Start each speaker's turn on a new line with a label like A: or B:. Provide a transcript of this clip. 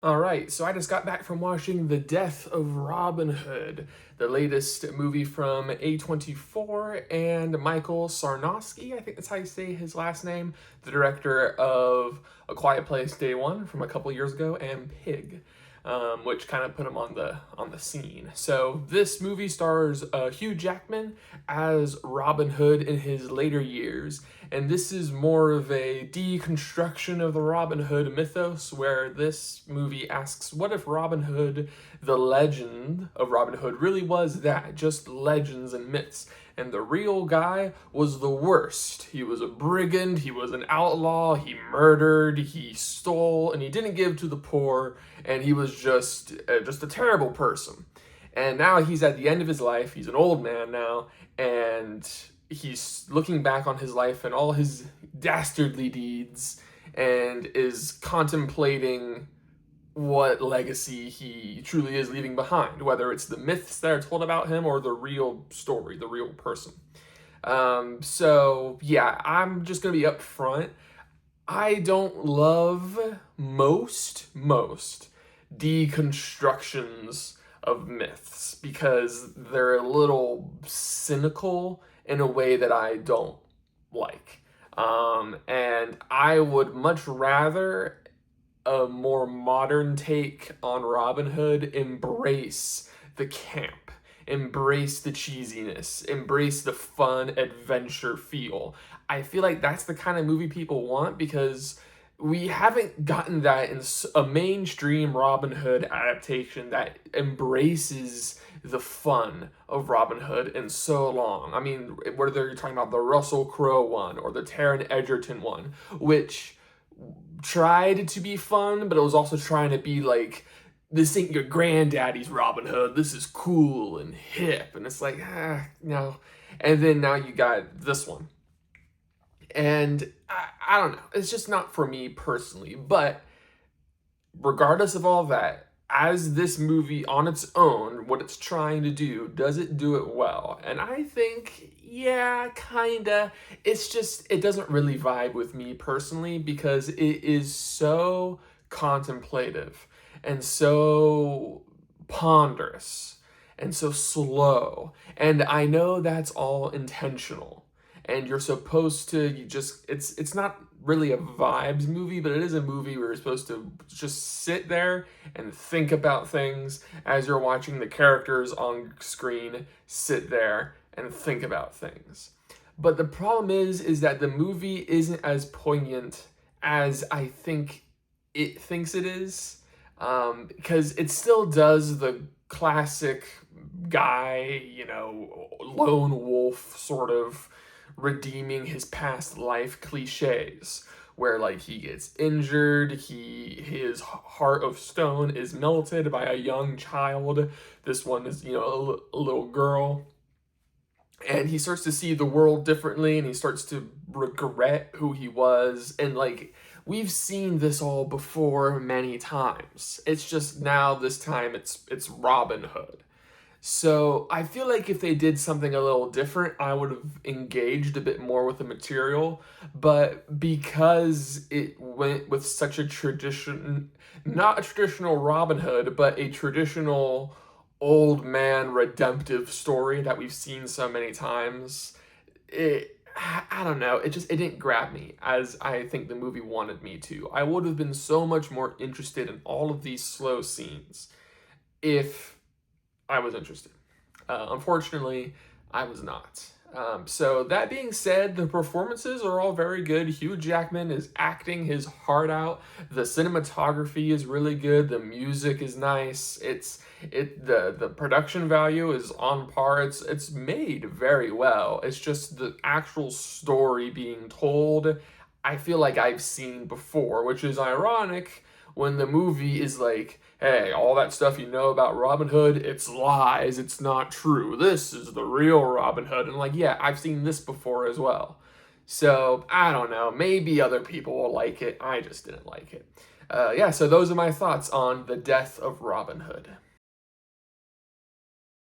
A: All right, so I just got back from watching The Death of Robin Hood, the latest movie from A24 and Michael Sarnowski, I think that's how you say his last name, the director of A Quiet Place Day One from a couple years ago, and Pig, which kind of put him on the scene. So this movie stars Hugh Jackman as Robin Hood in his later years, and this is more of a deconstruction of the Robin Hood mythos, where this movie asks, what if Robin Hood, the legend of Robin Hood, really was that, just legends and myths, and the real guy was the worst. He was a brigand, he was an outlaw, he murdered, he stole, and he didn't give to the poor, and he was just a terrible person. And now he's at the end of his life, he's an old man now, and he's looking back on his life and all his dastardly deeds and is contemplating what legacy he truly is leaving behind, whether it's the myths that are told about him or the real story, the real person. So yeah, I'm just gonna be upfront. I don't love most deconstructions of myths because they're a little cynical in a way that I don't like. And I would much rather a more modern take on Robin Hood embrace the camp, embrace the cheesiness, embrace the fun adventure feel. I feel like that's the kind of movie people want because we haven't gotten that in a mainstream Robin Hood adaptation that embraces the fun of Robin Hood in so long. I mean, whether you're talking about the Russell Crowe one or the Taron Egerton one, which tried to be fun, but it was also trying to be like, this ain't your granddaddy's Robin Hood. This is cool and hip. And it's like, no. And then now you got this one. And I don't know. It's just not for me personally. But regardless of all that, as this movie on its own, what it's trying to do, does it do it well? And I think, yeah, kinda. It's just, it doesn't really vibe with me personally because it is so contemplative and so ponderous and so slow. And I know that's all intentional. And you're supposed to, it's not really a vibes movie, but it is a movie where you're supposed to just sit there and think about things as you're watching the characters on screen sit there and think about things. But the problem is that the movie isn't as poignant as I think it thinks it is, because it still does the classic guy, lone wolf sort of redeeming his past life cliches where like he gets injured, his heart of stone is melted by a young child. This one is, a little girl. And he starts to see the world differently and he starts to regret who he was. And like, we've seen this all before many times. It's just now this time it's Robin Hood. So I feel like if they did something a little different, I would have engaged a bit more with the material. But because it went with such a tradition, not a traditional Robin Hood, but a traditional old man redemptive story that we've seen so many times, I don't know, it didn't grab me as I think the movie wanted me to. I would have been so much more interested in all of these slow scenes if I was interested. Unfortunately, I was not. So that being said, the performances are all very good. Hugh Jackman is acting his heart out. The cinematography is really good. The music is nice. The production value is on par. It's made very well. It's just the actual story being told, I feel like I've seen before, which is ironic when the movie is like, hey, all that stuff you know about Robin Hood, it's lies, it's not true. This is the real Robin Hood. And like, yeah, I've seen this before as well. So, I don't know, maybe other people will like it. I just didn't like it. Yeah, so those are my thoughts on The Death of Robin Hood.